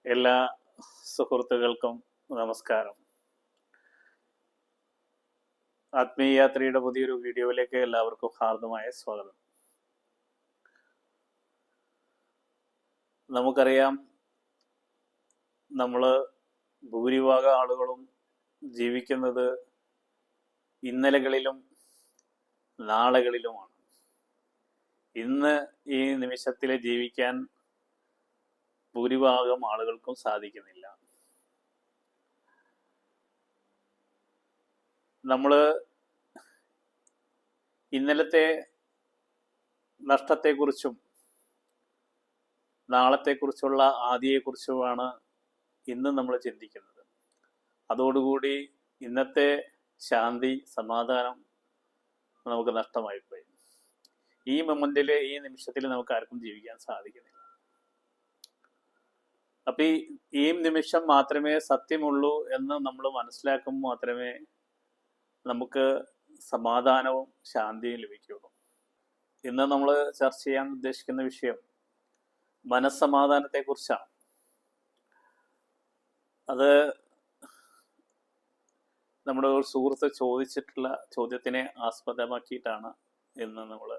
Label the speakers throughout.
Speaker 1: എല്ലാ സുഹൃത്തുക്കൾക്കും നമസ്കാരം. ആത്മീയ യാത്രയുടെ പുതിയൊരു വീഡിയോയിലേക്ക് എല്ലാവർക്കും ഹാർദമായ സ്വാഗതം. നമുക്കറിയാം, നമ്മൾ ഭൂരിഭാഗം ആളുകളും ജീവിക്കുന്നത് ഇന്നലകളിലും നാളെകളിലുമാണ്. ഇന്ന് ഈ നിമിഷത്തിൽ ജീവിക്കാൻ ഭൂരിഭാഗം ആളുകൾക്കും സാധിക്കുന്നില്ല. നമ്മൾ ഇന്നലത്തെ നഷ്ടത്തെക്കുറിച്ചും നാളത്തെക്കുറിച്ചുള്ള ആദിയെക്കുറിച്ചുമാണ് ഇന്ന് നമ്മൾ ചിന്തിക്കുന്നത്. അതോടുകൂടി ഇന്നത്തെ ശാന്തി, സമാധാനം നമുക്ക് നഷ്ടമായിപ്പോയി. ഈ മൊമെന്റിൽ, ഈ നിമിഷത്തിൽ നമുക്ക് ആർക്കും ജീവിക്കാൻ സാധിക്കുന്നില്ല. അപ്പൊ ഈ നിമിഷം മാത്രമേ സത്യമുള്ളൂ എന്ന് നമ്മൾ മനസ്സിലാക്കുമ്പോൾ മാത്രമേ നമുക്ക് സമാധാനവും ശാന്തിയും ലഭിക്കുകയുള്ളൂ. ഇന്ന് നമ്മൾ ചർച്ച ചെയ്യാൻ ഉദ്ദേശിക്കുന്ന വിഷയം മനസ്സമാധാനത്തെ കുറിച്ചാണ്. അത് നമ്മുടെ ഒരു സുഹൃത്ത് ചോദിച്ചിട്ടുള്ള ചോദ്യത്തിനെ ആസ്പദമാക്കിയിട്ടാണ് ഇന്ന് നമ്മൾ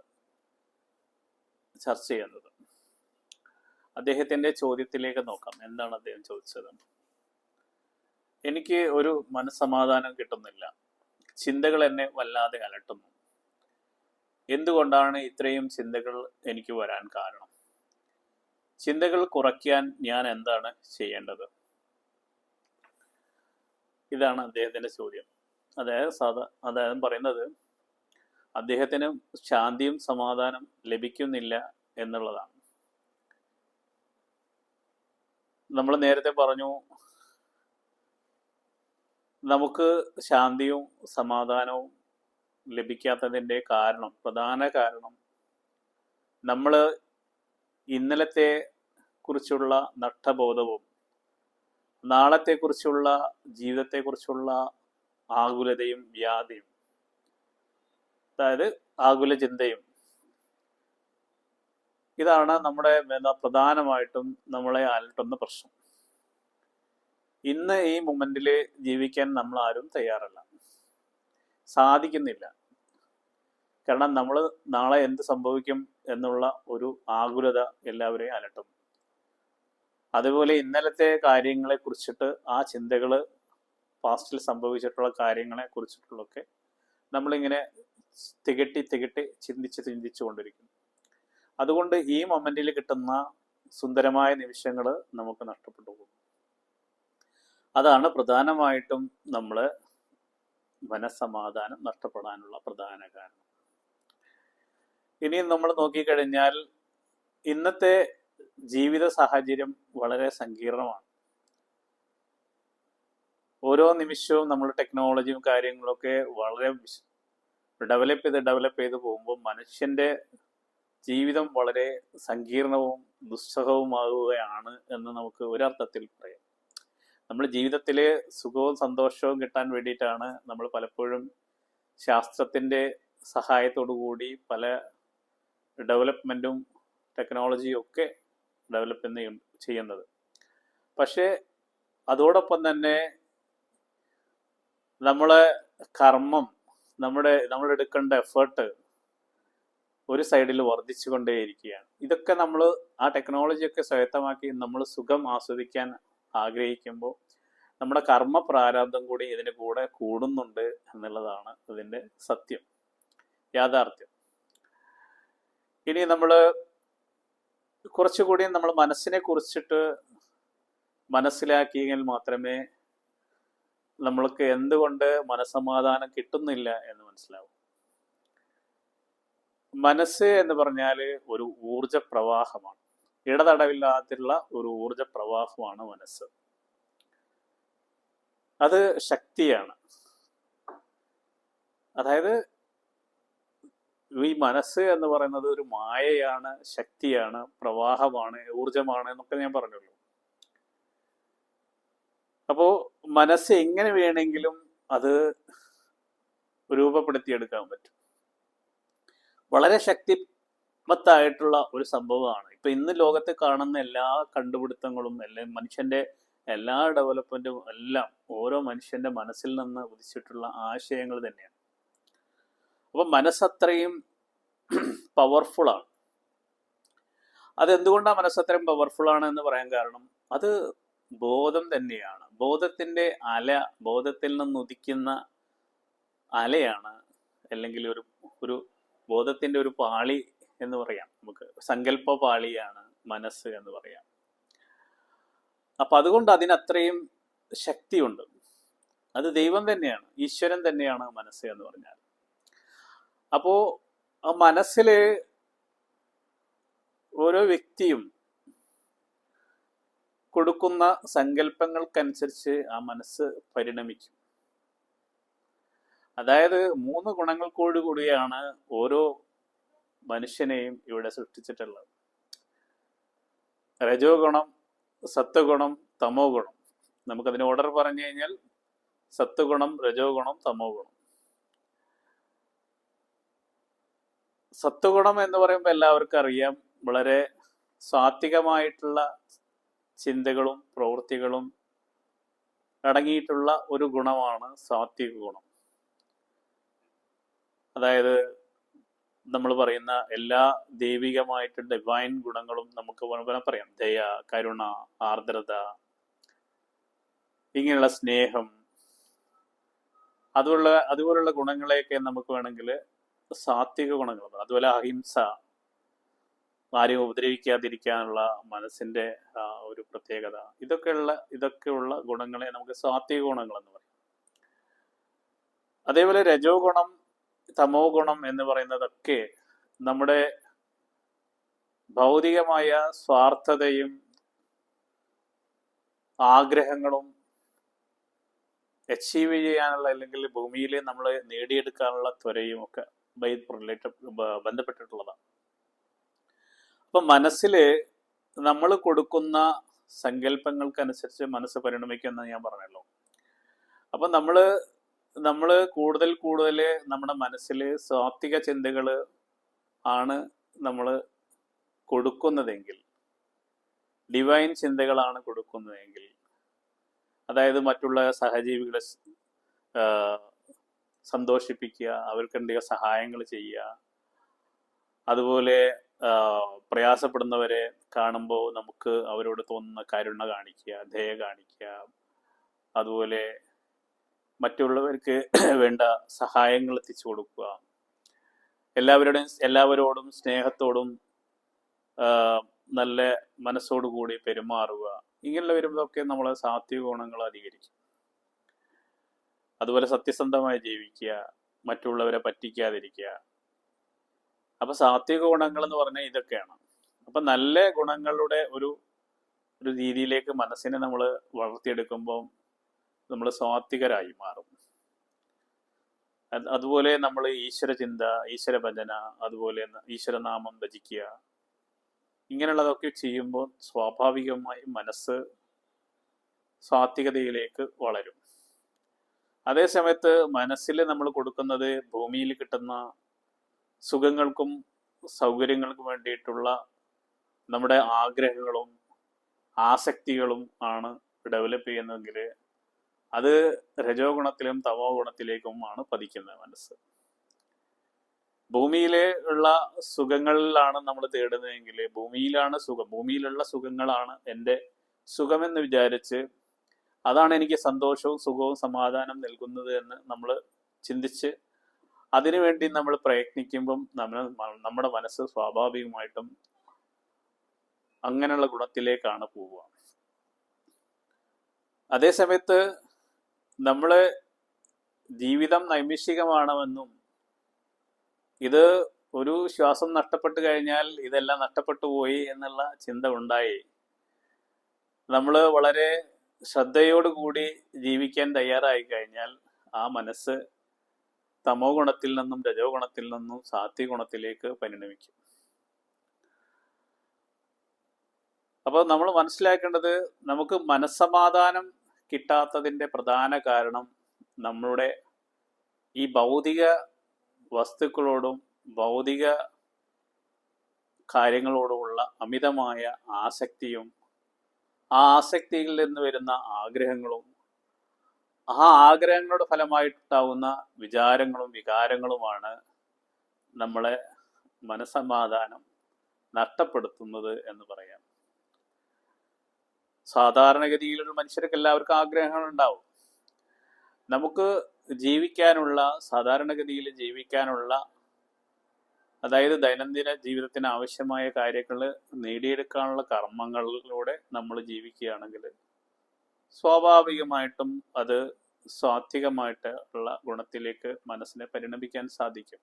Speaker 1: ചർച്ച ചെയ്യുന്നത്. അദ്ദേഹത്തിന്റെ ചോദ്യത്തിലേക്ക് നോക്കാം. എന്താണ് അദ്ദേഹം ചോദിച്ചത്? എനിക്ക് ഒരു മനസ്സമാധാനം കിട്ടുന്നില്ല, ചിന്തകൾ എന്നെ വല്ലാതെ അലട്ടുന്നു. എന്തുകൊണ്ടാണ് ഇത്രയും ചിന്തകൾ എനിക്ക് വരാൻ കാരണം? ചിന്തകൾ കുറയ്ക്കാൻ ഞാൻ എന്താണ് ചെയ്യേണ്ടത്? ഇതാണ് അദ്ദേഹത്തിന്റെ ചോദ്യം. അതായത് പറയുന്നത് അദ്ദേഹത്തിന് ശാന്തിയും സമാധാനം ലഭിക്കുന്നില്ല എന്നുള്ളതാണ്. നമ്മൾ നേരത്തെ പറഞ്ഞു, നമുക്ക് ശാന്തിയും സമാധാനവും ലഭിക്കാത്തതിൻ്റെ പ്രധാന കാരണം നമ്മൾ ഇന്നലത്തെ കുറിച്ചുള്ള നഷ്ടബോധവും നാളത്തെക്കുറിച്ചുള്ള ജീവിതത്തെക്കുറിച്ചുള്ള ആകുലതയും വ്യാധിയും, അതായത് ആകുല ചിന്തയും, ഇതാണ് നമ്മുടെ പ്രധാനമായിട്ടും നമ്മളെ അലട്ടുന്ന പ്രശ്നം. ഇന്ന് ഈ മൊമെന്റിൽ ജീവിക്കാൻ നമ്മൾ ആരും തയ്യാറല്ല, സാധിക്കുന്നില്ല. കാരണം നമ്മൾ നാളെ എന്ത് സംഭവിക്കും എന്നുള്ള ഒരു ആകുലത എല്ലാവരെയും അലട്ടും. അതുപോലെ ഇന്നലത്തെ കാര്യങ്ങളെ കുറിച്ചിട്ട് ആ ചിന്തകൾ, പാസ്റ്റിൽ സംഭവിച്ചിട്ടുള്ള കാര്യങ്ങളെ കുറിച്ചിട്ടുള്ളൊക്കെ നമ്മളിങ്ങനെ തികട്ടി ചിന്തിച്ചു കൊണ്ടിരിക്കും. അതുകൊണ്ട് ഈ മൊമെന്റിൽ കിട്ടുന്ന സുന്ദരമായ നിമിഷങ്ങൾ നമുക്ക് നഷ്ടപ്പെട്ടു പോകും. അതാണ് പ്രധാനമായിട്ടും നമ്മൾ മനസ്സമാധാനം നഷ്ടപ്പെടാനുള്ള പ്രധാന കാരണം. ഇനിയും നമ്മൾ നോക്കിക്കഴിഞ്ഞാൽ ഇന്നത്തെ ജീവിത സാഹചര്യം വളരെ സങ്കീർണമാണ്. ഓരോ നിമിഷവും നമ്മൾ ടെക്നോളജിയും കാര്യങ്ങളൊക്കെ വളരെ ഡെവലപ്പ് ചെയ്ത് പോകുമ്പോൾ മനുഷ്യന്റെ ജീവിതം വളരെ സങ്കീർണവും ദുസ്സഹവുമാകുകയാണ് എന്ന് നമുക്ക് ഒരർത്ഥത്തിൽ പറയാം. നമ്മൾ ജീവിതത്തിൽ സുഖവും സന്തോഷവും കിട്ടാൻ വേണ്ടിയിട്ടാണ് നമ്മൾ പലപ്പോഴും ശാസ്ത്രത്തിൻ്റെ സഹായത്തോടു കൂടി പല ഡെവലപ്മെൻറ്റും ടെക്നോളജിയും ഒക്കെ ഡെവലപ്പ് ചെയ്യുന്നത്. പക്ഷേ അതോടൊപ്പം തന്നെ നമ്മളെ കർമ്മം, നമ്മൾ എടുക്കേണ്ട എഫേർട്ട് ഒരു സൈഡിൽ വർദ്ധിച്ചു കൊണ്ടേയിരിക്കുകയാണ്. ഇതൊക്കെ നമ്മൾ ആ ടെക്നോളജിയൊക്കെ സ്വായത്തമാക്കി നമ്മൾ സുഖം ആസ്വദിക്കാൻ ആഗ്രഹിക്കുമ്പോൾ നമ്മുടെ കർമ്മ പ്രാരാബ്ദം കൂടി ഇതിന് കൂടെ കൂടുന്നുണ്ട് എന്നുള്ളതാണ് ഇതിൻ്റെ സത്യം, യാഥാർത്ഥ്യം. ഇനി നമ്മൾ കുറച്ചുകൂടി നമ്മൾ മനസ്സിനെ കുറിച്ചിട്ട് മനസ്സിലാക്കിയെങ്കിൽ മാത്രമേ നമ്മൾക്ക് എന്തുകൊണ്ട് മനസ്സമാധാനം കിട്ടുന്നില്ല എന്ന് മനസ്സിലാവും. മനസ്സ് എന്ന് പറഞ്ഞാൽ ഒരു ഊർജ പ്രവാഹമാണ്, ഇടതടവില്ലാത്തുള്ള ഒരു ഊർജ പ്രവാഹമാണ് മനസ്സ്. അത് ശക്തിയാണ്. അതായത് ഈ മനസ്സ് എന്ന് പറയുന്നത് ഒരു മായയാണ്, ശക്തിയാണ്, പ്രവാഹമാണ്, ഊർജമാണ് എന്നൊക്കെ ഞാൻ പറഞ്ഞല്ലോ. അപ്പോൾ മനസ്സ് എങ്ങനെ വേണമെങ്കിലും അത് രൂപപ്പെടുത്തിയെടുക്കാൻ പറ്റും. വളരെ മത്തായിട്ടുള്ള ഒരു സംഭവമാണ്. ഇപ്പൊ ഇന്ന് ലോകത്ത് കാണുന്ന എല്ലാ കണ്ടുപിടുത്തങ്ങളും എല്ലാം മനുഷ്യന്റെ എല്ലാ ഡെവലപ്മെന്റും എല്ലാം ഓരോ മനുഷ്യന്റെ മനസ്സിൽ നിന്ന് ഉദിച്ചിട്ടുള്ള ആശയങ്ങൾ തന്നെയാണ്. അപ്പൊ മനസ്സത്രയും പവർഫുൾ ആണ്. അതെന്തുകൊണ്ടാണ് മനസ്സത്രയും പവർഫുൾ ആണ് എന്ന് പറയാൻ കാരണം അത് ബോധം തന്നെയാണ്. ബോധത്തിന്റെ അല, ബോധത്തിൽ നിന്ന് ഉദിക്കുന്ന അലയാണ്, അല്ലെങ്കിൽ ഒരു ഒരു ബോധത്തിന്റെ ഒരു പാളി എന്ന് പറയാം. നമുക്ക് സങ്കല്പ പാളിയാണ് മനസ്സ് എന്ന് പറയാം. അപ്പൊ അതുകൊണ്ട് അതിനത്രയും ശക്തിയുണ്ട്. അത് ദൈവം തന്നെയാണ്, ഈശ്വരൻ തന്നെയാണ് മനസ്സ് എന്ന് പറഞ്ഞാൽ. അപ്പോ ആ മനസ്സില് ഓരോ വ്യക്തിയും കൊടുക്കുന്ന സങ്കല്പങ്ങൾക്കനുസരിച്ച് ആ മനസ്സ് പരിണമിക്കും. അതായത് 3 ഗുണങ്ങൾക്കോട് കൂടിയാണ് ഓരോ മനുഷ്യനെയും ഇവിടെ സൃഷ്ടിച്ചിട്ടുള്ളത്. രജോ ഗുണം, സത്വഗുണം, തമോ ഗുണം. നമുക്കതിന് ഓർഡർ പറഞ്ഞു കഴിഞ്ഞാൽ സത്വഗുണം, രജോ ഗുണം, തമോ ഗുണം. സത്വഗുണം എന്ന് പറയുമ്പോൾ എല്ലാവർക്കും അറിയാം, വളരെ സാത്വികമായിട്ടുള്ള ചിന്തകളും പ്രവൃത്തികളും അടങ്ങിയിട്ടുള്ള ഒരു ഗുണമാണ് സാത്വിക ഗുണം. അതായത് നമ്മൾ പറയുന്ന എല്ലാ ദൈവികമായിട്ട് ഡിവൈൻ ഗുണങ്ങളും നമുക്ക് പറയാം. ദയ, കരുണ, ആർദ്രത, ഇങ്ങനെയുള്ള സ്നേഹം, അതുപോലുള്ള ഗുണങ്ങളെയൊക്കെ നമുക്ക് വേണമെങ്കിൽ സാത്വിക ഗുണങ്ങൾ. അതുപോലെ അഹിംസ, ആരെയും ഉപദ്രവിക്കാതിരിക്കാനുള്ള മനസ്സിന്റെ ഒരു പ്രത്യേകത, ഇതൊക്കെയുള്ള ഗുണങ്ങളെ നമുക്ക് സാത്വിക ഗുണങ്ങൾ എന്ന് പറയും. അതേപോലെ രജോ ഗുണം, തമോ ഗുണം എന്ന് പറയുന്നതൊക്കെ നമ്മുടെ ഭൗതികമായ സ്വാർത്ഥതയും ആഗ്രഹങ്ങളും അച്ചീവ് ചെയ്യാനുള്ള, അല്ലെങ്കിൽ ഭൂമിയിൽ നമ്മൾ നേടിയെടുക്കാനുള്ള ത്വരയും ഒക്കെ ബന്ധപ്പെട്ടിട്ടുള്ളതാണ്. അപ്പൊ മനസ്സില് നമ്മൾ കൊടുക്കുന്ന സങ്കല്പങ്ങൾക്കനുസരിച്ച് മനസ്സ് പരിണമിക്കുമെന്ന് ഞാൻ പറഞ്ഞല്ലോ. അപ്പൊ നമ്മള് കൂടുതൽ നമ്മുടെ മനസ്സിൽ സാത്വിക ചിന്തകൾ ആണ് നമ്മൾ കൊടുക്കുന്നതെങ്കിൽ, ഡിവൈൻ ചിന്തകളാണ് കൊടുക്കുന്നതെങ്കിൽ, അതായത് മറ്റുള്ള സഹജീവികളെ സന്തോഷിപ്പിക്കുക, അവർക്ക് എന്തെങ്കിലും സഹായങ്ങൾ ചെയ്യുക, അതുപോലെ പ്രയാസപ്പെടുന്നവരെ കാണുമ്പോൾ നമുക്ക് അവരോട് തോന്നുന്ന കരുണ കാണിക്കുക, ദയ കാണിക്കുക, അതുപോലെ മറ്റുള്ളവർക്ക് വേണ്ട സഹായങ്ങൾ എത്തിച്ചു കൊടുക്കുക, എല്ലാവരോടും സ്നേഹത്തോടും നല്ല മനസ്സോടുകൂടി പെരുമാറുക, ഇങ്ങനെയുള്ള വരുമ്പോഴൊക്കെ നമ്മൾ സാത്വിക ഗുണങ്ങൾ അധികരിക്കും. അതുപോലെ സത്യസന്ധമായി ജീവിക്കുക, മറ്റുള്ളവരെ പറ്റിക്കാതിരിക്കുക. അപ്പൊ സാത്വിക ഗുണങ്ങൾ എന്ന് പറഞ്ഞാൽ ഇതൊക്കെയാണ്. അപ്പൊ നല്ല ഗുണങ്ങളുടെ ഒരു രീതിയിലേക്ക് മനസ്സിനെ നമ്മൾ വളർത്തിയെടുക്കുമ്പോൾ നമ്മൾ സാത്വികരായി മാറും. അതുപോലെ നമ്മൾ ഈശ്വര ചിന്ത, ഈശ്വര ഭജന, അതുപോലെ ഈശ്വരനാമം ഭജിക്കുക, ഇങ്ങനെയുള്ളതൊക്കെ ചെയ്യുമ്പോൾ സ്വാഭാവികമായി മനസ്സ് സാത്വികതയിലേക്ക് വളരും. അതേസമയത്ത് മനസ്സിൽ നമ്മൾ കൊടുക്കുന്നത് ഭൂമിയിൽ കിട്ടുന്ന സുഖങ്ങൾക്കും സൗകര്യങ്ങൾക്കും വേണ്ടിയിട്ടുള്ള നമ്മുടെ ആഗ്രഹങ്ങളും ആസക്തികളും ആണ് ഡെവലപ്പ് ചെയ്യുന്നതെങ്കിൽ അത് രജോ ഗുണത്തിലും തമോ ഗുണത്തിലേക്കുമാണ് പതിക്കുന്നത് മനസ്സ്. ഭൂമിയിലെ ഉള്ള സുഖങ്ങളിലാണ് നമ്മൾ തേടുന്നതെങ്കിൽ, ഭൂമിയിലാണ് സുഖം, ഭൂമിയിലുള്ള സുഖങ്ങളാണ് എൻ്റെ സുഖമെന്ന് വിചാരിച്ച് അതാണ് എനിക്ക് സന്തോഷവും സുഖവും സമാധാനം നൽകുന്നത് എന്ന് നമ്മൾ ചിന്തിച്ച് അതിനുവേണ്ടി നമ്മൾ പ്രയത്നിക്കുമ്പം നമ്മുടെ മനസ്സ് സ്വാഭാവികമായിട്ടും അങ്ങനെയുള്ള ഗുണത്തിലേക്കാണ് പോവുക. അതേസമയത്ത് നമ്മള് ജീവിതം നൈമിഷികമാണെന്നും ഇത് ഒരു ശ്വാസം നഷ്ടപ്പെട്ടു കഴിഞ്ഞാൽ ഇതെല്ലാം നഷ്ടപ്പെട്ടു പോയി എന്നുള്ള ചിന്ത ഉണ്ടായി നമ്മൾ വളരെ ശ്രദ്ധയോടുകൂടി ജീവിക്കാൻ തയ്യാറായി കഴിഞ്ഞാൽ ആ മനസ്സ് തമോ ഗുണത്തിൽ നിന്നും രജോ ഗുണത്തിൽ നിന്നും സാത്വിക ഗുണത്തിലേക്ക് പരിണമിക്കും. അപ്പോൾ നമ്മൾ മനസ്സിലാക്കേണ്ടത്, നമുക്ക് മനസ്സമാധാനം കിട്ടാത്തതിൻ്റെ പ്രധാന കാരണം നമ്മളുടെ ഈ ഭൗതിക വസ്തുക്കളോടും ഭൗതിക കാര്യങ്ങളോടുള്ള അമിതമായ ആസക്തിയും ആ ആസക്തിയിൽ നിന്ന് വരുന്ന ആഗ്രഹങ്ങളും ആ ആഗ്രഹങ്ങളുടെ ഫലമായിട്ടുണ്ടാവുന്ന വിചാരങ്ങളും വികാരങ്ങളുമാണ് നമ്മളെ മനസ്സമാധാനം നഷ്ടപ്പെടുത്തുന്നത് എന്ന് പറയാം. സാധാരണഗതിയിലുള്ള മനുഷ്യർക്ക് എല്ലാവർക്കും ആഗ്രഹങ്ങൾ ഉണ്ടാവും. നമുക്ക് ജീവിക്കാനുള്ള, സാധാരണഗതിയിൽ ജീവിക്കാനുള്ള, അതായത് ദൈനംദിന ജീവിതത്തിന് ആവശ്യമായ കാര്യങ്ങൾ നേടിയെടുക്കാനുള്ള കർമ്മങ്ങളിലൂടെ നമ്മൾ ജീവിക്കുകയാണെങ്കിൽ സ്വാഭാവികമായിട്ടും അത് സാത്വികമായിട്ടുള്ള ഗുണത്തിലേക്ക് മനസ്സിനെ പരിണമിക്കാൻ സാധിക്കും.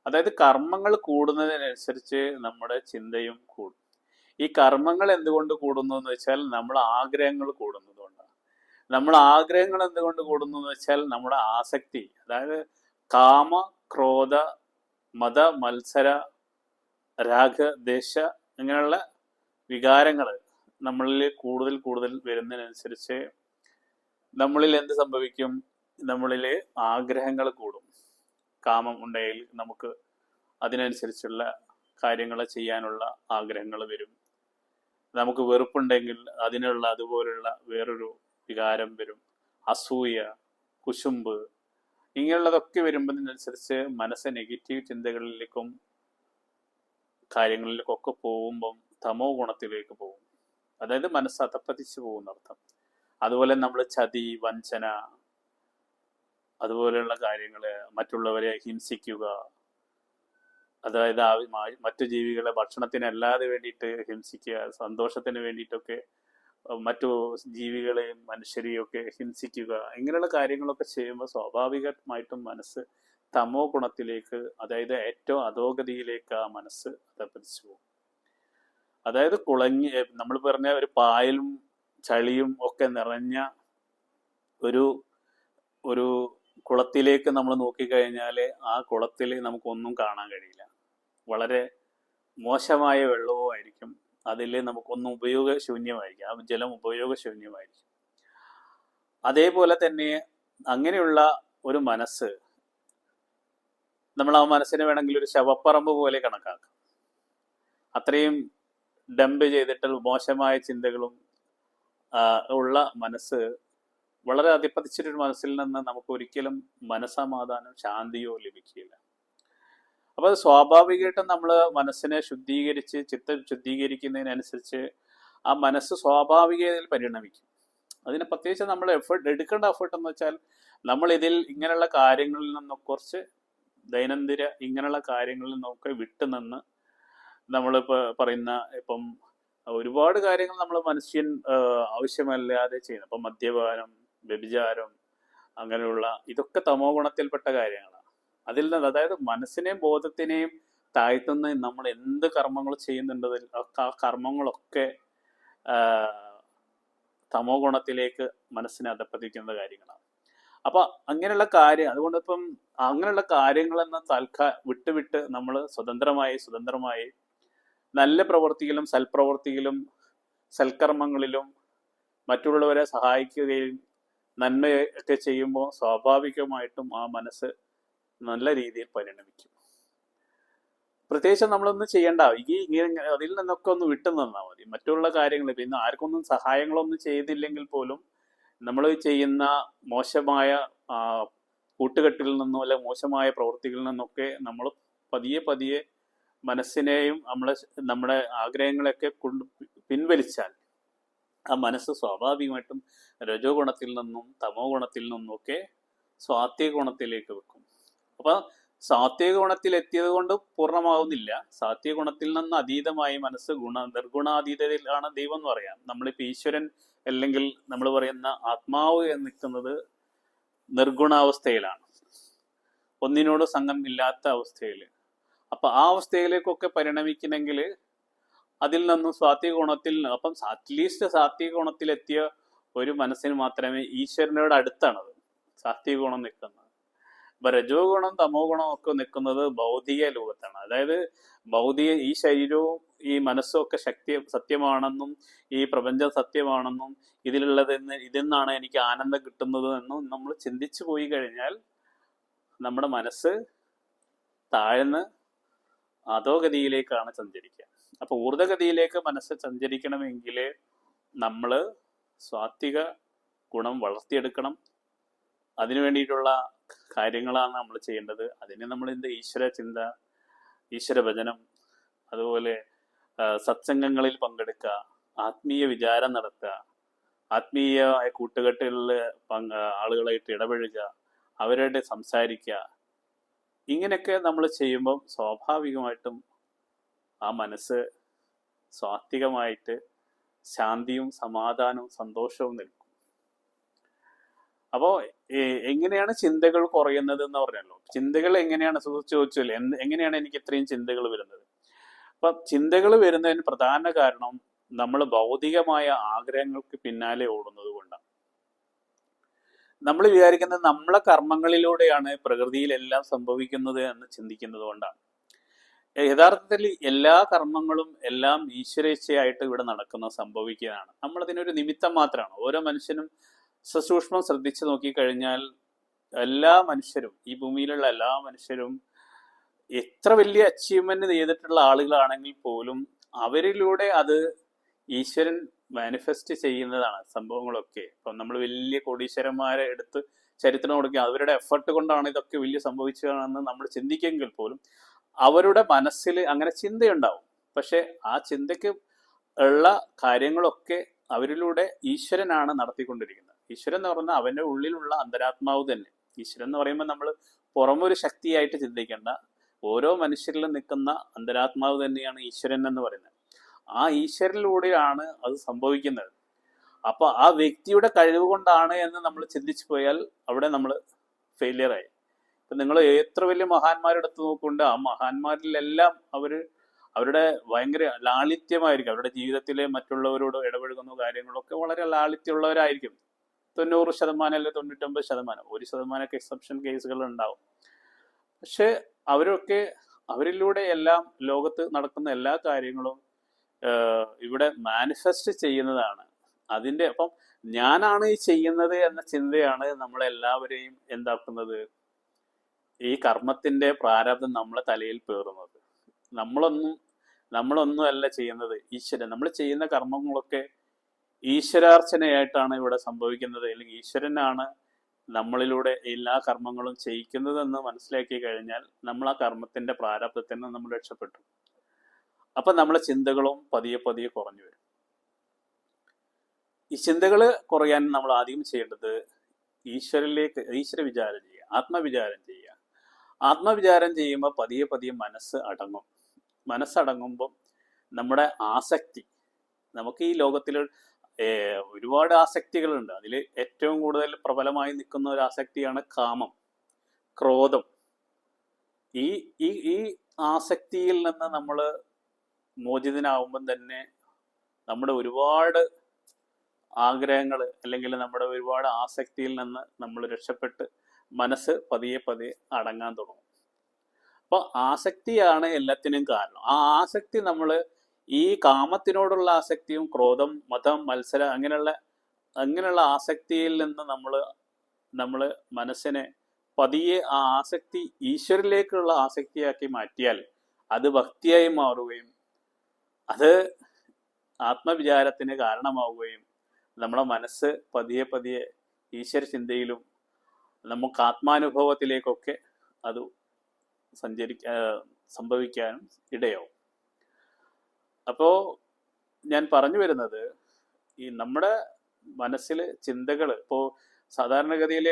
Speaker 1: അതായത് കർമ്മങ്ങൾ കൂടുന്നതിനനുസരിച്ച് നമ്മുടെ ചിന്തയും കൂടും. ഈ കർമ്മങ്ങൾ എന്തുകൊണ്ട് കൂടുന്നു എന്ന് വെച്ചാൽ നമ്മൾ ആഗ്രഹങ്ങൾ കൂടുന്നതുകൊണ്ടാണ്. നമ്മൾ ആഗ്രഹങ്ങൾ എന്തുകൊണ്ട് കൂടുന്നു എന്ന് വെച്ചാൽ നമ്മുടെ ആസക്തി, അതായത് കാമ, ക്രോധ, മത, മത്സര, രാഗ, ദേശ ഇങ്ങനെയുള്ള വികാരങ്ങൾ നമ്മളിൽ കൂടുതൽ കൂടുതൽ വരുന്നതിനനുസരിച്ച് നമ്മളിൽ എന്ത് സംഭവിക്കും? നമ്മളിൽ ആഗ്രഹങ്ങൾ കൂടും. കാമം ഉണ്ടെങ്കിൽ നമുക്ക് അതിനനുസരിച്ചുള്ള കാര്യങ്ങൾ ചെയ്യാനുള്ള ആഗ്രഹങ്ങൾ വരും. നമുക്ക് വെറുപ്പുണ്ടെങ്കിൽ അതിനുള്ള അതുപോലുള്ള വേറൊരു വികാരം വരും. അസൂയ, കുശുമ്പ് ഇങ്ങനെയുള്ളതൊക്കെ വരുന്നതിനനുസരിച്ച് മനസ്സ് നെഗറ്റീവ് ചിന്തകളിലേക്കും കാര്യങ്ങളിലേക്കൊക്കെ പോകുമ്പം തമോ ഗുണത്തിലേക്ക് പോകും. അതായത് മനസ്സ് അധപ്പതിച്ചു പോകുന്നർത്ഥം. അതുപോലെ നമ്മൾ ചതി, വഞ്ചന, അതുപോലെയുള്ള കാര്യങ്ങൾ, മറ്റുള്ളവരെ ഹിംസിക്കുക, അതായത് മറ്റു ജീവികളെ ഭക്ഷണത്തിനല്ലാതെ വേണ്ടിയിട്ട് ഹിംസിക്കുക, സന്തോഷത്തിന് വേണ്ടിയിട്ടൊക്കെ മറ്റു ജീവികളെയും മനുഷ്യരെയും ഒക്കെ ഹിംസിക്കുക, ഇങ്ങനെയുള്ള കാര്യങ്ങളൊക്കെ ചെയ്യുമ്പോൾ സ്വാഭാവികമായിട്ടും മനസ്സ് തമോ ഗുണത്തിലേക്ക്, അതായത് ഏറ്റവും അധോഗതിയിലേക്ക് ആ മനസ്സ് അധപ്പതിച്ചു പോകും. അതായത് കുളങ്ങി, നമ്മൾ പറഞ്ഞ ഒരു പായലും ചളിയും ഒക്കെ നിറഞ്ഞ ഒരു ഒരു കുളത്തിലേക്ക് നമ്മൾ നോക്കിക്കഴിഞ്ഞാൽ ആ കുളത്തിൽ നമുക്കൊന്നും കാണാൻ കഴിയില്ല. വളരെ മോശമായ വെള്ളവും ആയിരിക്കും. അതിൽ നമുക്കൊന്നും ഉപയോഗശൂന്യമായിരിക്കും. ആ ജലം ഉപയോഗശൂന്യമായിരിക്കും. അതേപോലെ തന്നെ അങ്ങനെയുള്ള ഒരു മനസ്സ്, നമ്മൾ ആ മനസ്സിനെ വേണമെങ്കിൽ ഒരു ശവപ്പറമ്പ് പോലെ കണക്കാക്കാം. അത്രയും ഡംപ് ചെയ്തിട്ട് മോശമായ ചിന്തകളും ഉള്ള മനസ്സ്, വളരെ അധിപതിച്ചിട്ടൊരു മനസ്സിൽ നിന്ന് നമുക്ക് ഒരിക്കലും മനസ്സമാധാനം, ശാന്തിയോ ലഭിക്കില്ല. അപ്പോൾ അത് സ്വാഭാവികമായിട്ടും നമ്മൾ മനസ്സിനെ ശുദ്ധീകരിച്ച്, ചിത്തം ശുദ്ധീകരിക്കുന്നതിനനുസരിച്ച് ആ മനസ്സ് സ്വാഭാവികതയിൽ പരിണമിക്കും. അതിന് പ്രത്യേകിച്ച് നമ്മൾ എടുക്കേണ്ട എഫേർട്ട് എന്ന് വെച്ചാൽ നമ്മൾ ഇതിൽ ഇങ്ങനെയുള്ള കാര്യങ്ങളിൽ നിന്നൊക്കെ കുറച്ച് ദൈനംദിന ഇങ്ങനെയുള്ള കാര്യങ്ങളിൽ നിന്നൊക്കെ വിട്ടുനിന്ന്, നമ്മളിപ്പോൾ പറയുന്ന ഇപ്പം ഒരുപാട് കാര്യങ്ങൾ നമ്മൾ മനുഷ്യൻ ആവശ്യമല്ലാതെ ചെയ്യുന്നു. ഇപ്പം മദ്യപാനം, വ്യഭിചാരം, അങ്ങനെയുള്ള ഇതൊക്കെ തമോ ഗുണത്തിൽപ്പെട്ട കാര്യങ്ങളാണ്. അതിൽ നിന്ന്, അതായത് മനസ്സിനെയും ബോധത്തിനെയും താഴ്ത്തുന്ന നമ്മൾ എന്ത് കർമ്മങ്ങൾ ചെയ്യുന്നുണ്ടതിൽ ആ കർമ്മങ്ങളൊക്കെ തമോ ഗുണത്തിലേക്ക് മനസ്സിനെ അധപ്പതിക്കുന്ന കാര്യങ്ങളാണ്. അപ്പൊ അങ്ങനെയുള്ള കാര്യം, അതുകൊണ്ട് ഇപ്പം അങ്ങനെയുള്ള കാര്യങ്ങളെന്ന് വിട്ട് നമ്മൾ സ്വതന്ത്രമായി നല്ല പ്രവൃത്തിയിലും സൽപ്രവൃത്തിയിലും സൽക്കർമ്മങ്ങളിലും മറ്റുള്ളവരെ സഹായിക്കുകയും നന്മയൊക്കെ ചെയ്യുമ്പോൾ സ്വാഭാവികമായിട്ടും ആ മനസ്സ് നല്ല രീതിയിൽ പരിണമിക്കും. പ്രത്യേകിച്ച് നമ്മളൊന്നും ചെയ്യണ്ട, ഇങ്ങനെ അതിൽ നിന്നൊക്കെ ഒന്ന് വിട്ടു നിന്നാൽ മതി. മറ്റുള്ള കാര്യങ്ങൾ പിന്നെ ആർക്കൊന്നും സഹായങ്ങളൊന്നും ചെയ്തില്ലെങ്കിൽ പോലും നമ്മൾ ചെയ്യുന്ന മോശമായ കൂട്ടുകെട്ടിൽ നിന്നോ അല്ലെ മോശമായ പ്രവൃത്തികളിൽ നിന്നൊക്കെ നമ്മൾ പതിയെ മനസ്സിനെയും നമ്മുടെ ആഗ്രഹങ്ങളെയൊക്കെ പിൻവലിച്ചാൽ ആ മനസ്സ് സ്വാഭാവികമായിട്ടും രജോ ഗുണത്തിൽ നിന്നും തമോ ഗുണത്തിൽ നിന്നുമൊക്കെ സ്വാത്വിക ഗുണത്തിലേക്ക് വെക്കും. അപ്പൊ സാത്വിക ഗുണത്തിൽ എത്തിയത് കൊണ്ട് പൂർണ്ണമാവുന്നില്ല. സാത്വിക ഗുണത്തിൽ നിന്ന് അതീതമായി മനസ്സ് നിർഗുണാതീതയിലാണ് ദൈവം എന്ന് പറയാം. നമ്മളിപ്പോൾ ഈശ്വരൻ അല്ലെങ്കിൽ നമ്മൾ പറയുന്ന ആത്മാവ് എന്ന് നിൽക്കുന്നത് നിർഗുണാവസ്ഥയിലാണ്, ഒന്നിനോട് സംഘം ഇല്ലാത്ത അവസ്ഥയിൽ. അപ്പൊ ആ അവസ്ഥയിലേക്കൊക്കെ പരിണമിക്കണമെങ്കിൽ അതിൽ നിന്നും സാത്വിക ഗുണത്തിൽ, അപ്പം അറ്റ്ലീസ്റ്റ് സാത്വിക ഗുണത്തിലെത്തിയ ഒരു മനസ്സിന് മാത്രമേ ഈശ്വരനോട് അടുത്താണത് സാത്വിക ഗുണം നിൽക്കുന്നത്. ഇപ്പൊ രജോ ഗുണം തമോ ഗുണം ഒക്കെ നിൽക്കുന്നത് ഭൗതിക ലോകത്താണ്. അതായത് ഈ ശരീരവും ഈ മനസ്സും ഒക്കെ സത്യമാണെന്നും ഈ പ്രപഞ്ചം സത്യമാണെന്നും ഇതിൽ നിന്നാണ് എനിക്ക് ആനന്ദം കിട്ടുന്നത് എന്നും നമ്മൾ ചിന്തിച്ചു പോയി കഴിഞ്ഞാൽ നമ്മുടെ മനസ്സ് താഴ്ന്ന് അധോഗതിയിലേക്കാണ് സഞ്ചരിക്കുക. അപ്പോൾ ഊർധ്വഗതിയിലേക്ക് മനസ്സ് സഞ്ചരിക്കണമെങ്കിൽ നമ്മൾ സ്വാത്വിക ഗുണം വളർത്തിയെടുക്കണം. അതിനു വേണ്ടിയിട്ടുള്ള കാര്യങ്ങളാണ് നമ്മൾ ചെയ്യേണ്ടത്. അതിന് നമ്മൾ ഈശ്വര ചിന്ത, ഈശ്വര ഭജനം, അതുപോലെ സത്സംഗങ്ങളിൽ പങ്കെടുക്കുക, ആത്മീയ വിചാരം നടത്തുക, ആത്മീയമായ കൂട്ടുകെട്ടുകളിൽ ആളുകളായിട്ട് ഇടപഴകുക, അവരോട് സംസാരിക്കുക. ഇങ്ങനെയൊക്കെ നമ്മൾ ചെയ്യുമ്പം സ്വാഭാവികമായിട്ടും ആ മനസ്സ് സ്വാത്വികമായിട്ട് ശാന്തിയും സമാധാനവും സന്തോഷവും നിൽക്കും. അപ്പോൾ എങ്ങനെയാണ് ചിന്തകൾ കുറയുന്നത് എന്ന് പറഞ്ഞല്ലോ. ചിന്തകൾ എങ്ങനെയാണ് ചോദിച്ചല്ലേ, എങ്ങനെയാണ് എനിക്ക് ഇത്രയും ചിന്തകൾ വരുന്നത്? അപ്പൊ ചിന്തകൾ വരുന്നതിന് പ്രധാന കാരണം നമ്മൾ ഭൗതികമായ ആഗ്രഹങ്ങൾക്ക് പിന്നാലെ ഓടുന്നത് കൊണ്ടാണ്. നമ്മൾ വിചാരിക്കുന്നത് നമ്മളെ കർമ്മങ്ങളിലൂടെയാണ് പ്രകൃതിയിലെല്ലാം സംഭവിക്കുന്നത് എന്ന് ചിന്തിക്കുന്നത് കൊണ്ടാണ്. യഥാർത്ഥത്തിൽ എല്ലാ കർമ്മങ്ങളും എല്ലാം ഈശ്വരേച്ഛയായിട്ട് ഇവിടെ നടക്കുന്ന സംഭവിക്കുകയാണ്. നമ്മളതിനൊരു നിമിത്തം മാത്രമാണ്. ഓരോ മനുഷ്യനും സസൂക്ഷ്മം ശ്രദ്ധിച്ചു നോക്കിക്കഴിഞ്ഞാൽ എല്ലാ മനുഷ്യരും, ഈ ഭൂമിയിലുള്ള എല്ലാ മനുഷ്യരും എത്ര വലിയ അച്ചീവ്മെന്റ് ചെയ്തിട്ടുള്ള ആളുകളാണെങ്കിൽ പോലും അവരിലൂടെ അത് ഈശ്വരൻ മാനിഫെസ്റ്റ് ചെയ്യുന്നതാണ് സംഭവങ്ങളൊക്കെ. ഇപ്പം നമ്മൾ വലിയ കോടീശ്വരന്മാരെ എടുത്ത് ചരിത്രം കൊടുക്കുക, അവരുടെ എഫർട്ട് കൊണ്ടാണ് ഇതൊക്കെ വലിയ സംഭവിച്ചതെന്ന് നമ്മൾ ചിന്തിക്കുമെങ്കിൽ പോലും അവരുടെ മനസ്സിൽ അങ്ങനെ ചിന്തയുണ്ടാവും. പക്ഷെ ആ ചിന്തയ്ക്ക് ഉള്ള കാര്യങ്ങളൊക്കെ അവരിലൂടെ ഈശ്വരനാണ് നടത്തിക്കൊണ്ടിരിക്കുന്നത്. ഈശ്വരൻ എന്ന് പറഞ്ഞാൽ അവൻ്റെ ഉള്ളിലുള്ള അന്തരാത്മാവ് തന്നെ. ഈശ്വരൻ എന്ന് പറയുമ്പോൾ നമ്മൾ പുറമൊരു ശക്തിയായിട്ട് ചിന്തിക്കേണ്ട, ഓരോ മനുഷ്യരിലും നിൽക്കുന്ന അന്തരാത്മാവ് തന്നെയാണ് ഈശ്വരൻ എന്ന് പറയുന്നത്. ആ ഈശ്വരനിലൂടെയാണ് അത് സംഭവിക്കുന്നത്. അപ്പൊ ആ വ്യക്തിയുടെ കഴിവ് കൊണ്ടാണ് എന്ന് നമ്മൾ ചിന്തിച്ചു പോയാൽ അവിടെ നമ്മൾ ഫെയിലിയറായി. ഇപ്പൊ നിങ്ങൾ എത്ര വലിയ മഹാന്മാരെടുത്ത് നോക്കുന്നുണ്ട്, ആ മഹാന്മാരിലെല്ലാം അവരുടെ ഭയങ്കര ലാളിത്യമായിരിക്കും. അവരുടെ ജീവിതത്തിലെ മറ്റുള്ളവരോട് ഇടപഴകുന്ന കാര്യങ്ങളൊക്കെ വളരെ ലാളിത്യമുള്ളവരായിരിക്കും. 90% അല്ലെങ്കിൽ 99%, 1% എക്സെപ്ഷൻ കേസുകൾ ഉണ്ടാവും. പക്ഷെ അവരിലൂടെ എല്ലാം ലോകത്ത് നടക്കുന്ന എല്ലാ കാര്യങ്ങളും ഇവിടെ മാനിഫെസ്റ്റ് ചെയ്യുന്നതാണ്. അപ്പം ഞാനാണ് ഈ ചെയ്യുന്നത് എന്ന ചിന്തയാണ് നമ്മളെല്ലാവരെയും എന്താക്കുന്നത്, ഈ കർമ്മത്തിന്റെ പ്രാരബ്ധം നമ്മളെ തലയിൽ പേറുന്നത്. നമ്മളൊന്നും അല്ല ചെയ്യുന്നത്, ഈശ്വരൻ. നമ്മൾ ചെയ്യുന്ന കർമ്മങ്ങളൊക്കെ ഈശ്വരാർച്ചനയായിട്ടാണ് ഇവിടെ സംഭവിക്കുന്നത്. അല്ലെങ്കിൽ ഈശ്വരനാണ് നമ്മളിലൂടെ എല്ലാ കർമ്മങ്ങളും ചെയ്യിക്കുന്നതെന്ന് മനസ്സിലാക്കി കഴിഞ്ഞാൽ നമ്മൾ ആ കർമ്മത്തിന്റെ പ്രാരബ്ധത്തിൽ നിന്ന് നമ്മൾ രക്ഷപ്പെട്ടു. അപ്പൊ നമ്മളെ ചിന്തകളും പതിയെ പതിയെ കുറഞ്ഞു വരും. ഈ ചിന്തകൾ കുറയാൻ നമ്മൾ ആദ്യം ചെയ്യേണ്ടത് ഈശ്വര വിചാരം ചെയ്യുക, ആത്മവിചാരം ചെയ്യുക. ആത്മവിചാരം ചെയ്യുമ്പോൾ പതിയെ പതിയെ അടങ്ങും. മനസ്സടങ്ങുമ്പോൾ നമ്മുടെ ആസക്തി, നമുക്ക് ഈ ലോകത്തിൽ ഒരുപാട് ആസക്തികളുണ്ട്. അതിൽ ഏറ്റവും കൂടുതൽ പ്രബലമായി നിൽക്കുന്ന ഒരു ആസക്തിയാണ് കാമം, ക്രോധം. ഈ ആസക്തിയിൽ നിന്ന് നമ്മൾ മോചിതനാവുമ്പം തന്നെ നമ്മുടെ ഒരുപാട് ആഗ്രഹങ്ങൾ അല്ലെങ്കിൽ നമ്മുടെ ഒരുപാട് ആസക്തിയിൽ നിന്ന് നമ്മൾ രക്ഷപ്പെട്ട് മനസ്സ് പതിയെ പതിയെ അടങ്ങാൻ തുടങ്ങും. അപ്പൊ ആസക്തിയാണ് എല്ലാത്തിനും കാരണം. ആ ആസക്തി നമ്മൾ ഈ കാമത്തിനോടുള്ള ആസക്തിയും ക്രോധം, മതം, മത്സരം അങ്ങനെയുള്ള ആസക്തിയിൽ നിന്ന് നമ്മൾ മനസ്സിനെ പതിയെ ആ ആസക്തി ഈശ്വരിലേക്കുള്ള ആസക്തിയാക്കി മാറ്റിയാൽ അത് ഭക്തിയായി മാറുകയും അത് ആത്മവിചാരത്തിന് കാരണമാവുകയും നമ്മളെ മനസ്സ് പതിയെ പതിയെ ഈശ്വര ചിന്തയിലും നമുക്ക് ആത്മാനുഭവത്തിലേക്കൊക്കെ അത് സംഭവിക്കാനും ഇടയാവും. അപ്പോൾ ഞാൻ പറഞ്ഞു വരുന്നത്, ഈ നമ്മുടെ മനസ്സിൽ ചിന്തകൾ, ഇപ്പോൾ സാധാരണഗതിയിൽ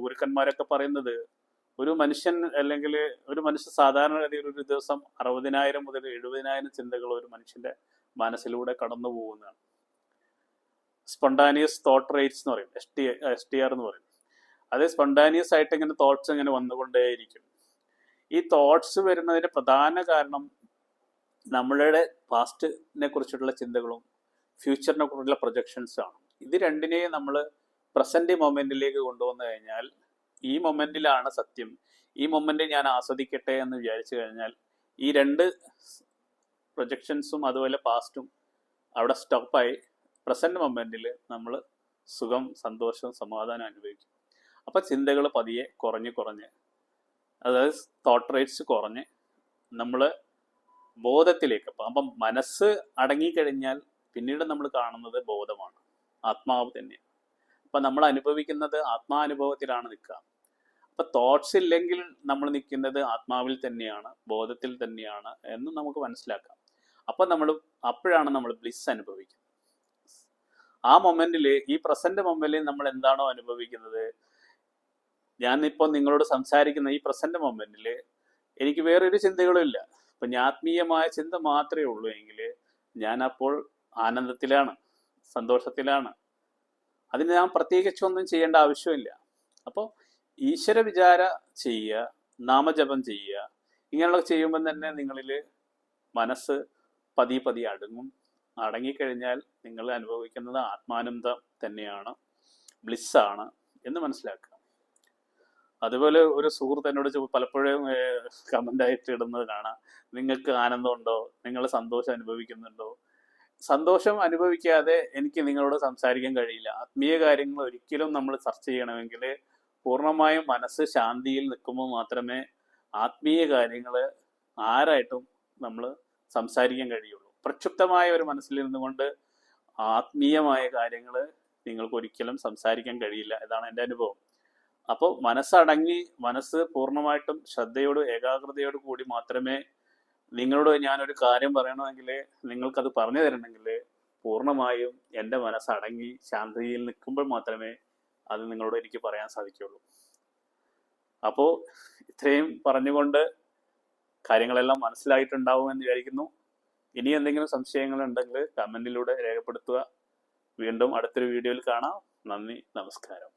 Speaker 1: ഗുരുക്കന്മാരൊക്കെ പറയുന്നത്, ഒരു മനുഷ്യൻ സാധാരണഗതിയിൽ ഒരു ദിവസം 60,000 മുതൽ 70,000 ചിന്തകൾ ഒരു മനുഷ്യന്റെ മനസ്സിലൂടെ കടന്നു പോകുന്നതാണ്. സ്പോണ്ടാനിയസ് തോട്ട് റേറ്റ്സ് എന്ന് പറയും, STR എന്ന് പറയും. അത് സ്പോണ്ടാനിയസ് ആയിട്ട് ഇങ്ങനെ തോട്ട്സ് ഇങ്ങനെ വന്നുകൊണ്ടേയിരിക്കും. ഈ തോട്ട്സ് വരുന്നതിന്റെ പ്രധാന കാരണം നമ്മളുടെ പാസ്റ്റിനെ കുറിച്ചുള്ള ചിന്തകളും ഫ്യൂച്ചറിനെ കുറിച്ചുള്ള പ്രൊജക്ഷൻസും ആണ്. ഇത് രണ്ടിനെയും നമ്മൾ പ്രസന്റ് മൊമെന്റിലേക്ക് കൊണ്ടുവന്നു കഴിഞ്ഞാൽ, ഈ മൊമെന്റിലാണ് സത്യം, ഈ മൊമെന്റ് ഞാൻ ആസ്വദിക്കട്ടെ എന്ന് വിചാരിച്ചു കഴിഞ്ഞാൽ ഈ രണ്ട് പ്രൊജക്ഷൻസും അതുപോലെ പാസ്റ്റും അവിടെ സ്റ്റോപ്പായി പ്രസന്റ് മൊമെന്റിൽ നമ്മൾ സുഖം, സന്തോഷവും സമാധാനം അനുഭവിക്കും. അപ്പം ചിന്തകൾ പതിയെ കുറഞ്ഞ് അതായത് തോട്ട് റേറ്റ്സ് കുറഞ്ഞ് നമ്മൾ ബോധത്തിലേക്ക്. അപ്പം മനസ്സ് അടങ്ങിക്കഴിഞ്ഞാൽ പിന്നീട് നമ്മൾ കാണുന്നത് ബോധമാണ്, ആത്മാവ് തന്നെയാണ്. അപ്പം നമ്മൾ അനുഭവിക്കുന്നത് ആത്മാനുഭവത്തിലാണ് നിൽക്കുക. അപ്പം തോട്ട്സ് ഇല്ലെങ്കിൽ നമ്മൾ നിൽക്കുന്നത് ആത്മാവിൽ തന്നെയാണ്, ബോധത്തിൽ തന്നെയാണ് എന്ന് നമുക്ക് മനസ്സിലാക്കാം. അപ്പം അപ്പോഴാണ് നമ്മൾ ബ്ലിസ് അനുഭവിക്കുന്നത്. ആ മൊമെന്റിൽ, ഈ പ്രസന്റ് മൊമെന്റിൽ നമ്മൾ എന്താണോ അനുഭവിക്കുന്നത്, ഞാൻ ഇപ്പോൾ നിങ്ങളോട് സംസാരിക്കുന്ന ഈ പ്രസന്റ് മൊമെന്റിൽ എനിക്ക് വേറൊരു ചിന്തകളും ഇല്ല. അപ്പം ആത്മീയമായ ചിന്ത മാത്രമേ ഉള്ളൂ എങ്കിൽ ഞാൻ അപ്പോൾ ആനന്ദത്തിലാണ്, സന്തോഷത്തിലാണ്. അതിന് ഞാൻ പ്രത്യേകിച്ചൊന്നും ചെയ്യേണ്ട ആവശ്യമില്ല. അപ്പോൾ ഈശ്വര വിചാര ചെയ്യുക, നാമജപം ചെയ്യുക, ഇങ്ങനെയുള്ള ചെയ്യുമ്പോൾ തന്നെ നിങ്ങളിൽ മനസ്സ് പതിയെ അടങ്ങും. അടങ്ങിക്കഴിഞ്ഞാൽ നിങ്ങൾ അനുഭവിക്കുന്നത് ആത്മാനന്ദം തന്നെയാണ്, ബ്ലിസ്സാണ് എന്ന് മനസ്സിലാക്കുക. അതുപോലെ ഒരു സുഹൃത്ത് എന്നോട് പലപ്പോഴും കമൻ്റായിട്ട് ഇടുന്നത് കാണാം, നിങ്ങൾക്ക് ആനന്ദമുണ്ടോ, നിങ്ങൾ സന്തോഷം അനുഭവിക്കുന്നുണ്ടോ? സന്തോഷം അനുഭവിക്കാതെ എനിക്ക് നിങ്ങളോട് സംസാരിക്കാൻ കഴിയില്ല. ആത്മീയ കാര്യങ്ങൾ ഒരിക്കലും നമ്മൾ ചർച്ച ചെയ്യണമെങ്കിൽ പൂർണ്ണമായും മനസ്സ് ശാന്തിയിൽ നിൽക്കുമ്പോൾ മാത്രമേ ആത്മീയ കാര്യങ്ങൾ ആരായിട്ടും നമ്മൾ സംസാരിക്കാൻ കഴിയുള്ളൂ. പ്രക്ഷുബ്ധമായ ഒരു മനസ്സിൽ നിന്നുകൊണ്ട് ആത്മീയമായ കാര്യങ്ങൾ നിങ്ങൾക്ക് ഒരിക്കലും സംസാരിക്കാൻ കഴിയില്ല. ഇതാണ് എൻ്റെ അനുഭവം. അപ്പോൾ മനസ്സടങ്ങി, മനസ്സ് പൂർണ്ണമായിട്ടും ശ്രദ്ധയോട് ഏകാഗ്രതയോട് കൂടി മാത്രമേ നിങ്ങളോട് ഞാനൊരു കാര്യം പറയണമെങ്കിൽ, നിങ്ങൾക്കത് പറഞ്ഞു തരണമെങ്കിൽ പൂർണ്ണമായും എൻ്റെ മനസ്സടങ്ങി ശാന്തിയിൽ നിൽക്കുമ്പോൾ മാത്രമേ അത് നിങ്ങളോട് എനിക്ക് പറയാൻ സാധിക്കുള്ളൂ. അപ്പോൾ ഇത്രയും പറഞ്ഞുകൊണ്ട് കാര്യങ്ങളെല്ലാം മനസ്സിലായിട്ടുണ്ടാവും എന്ന് വിചാരിക്കുന്നു. ഇനി എന്തെങ്കിലും സംശയങ്ങളുണ്ടെങ്കിൽ കമൻറ്റിലൂടെ രേഖപ്പെടുത്തുക. വീണ്ടും അടുത്തൊരു വീഡിയോയിൽ കാണാം. നന്ദി, നമസ്കാരം.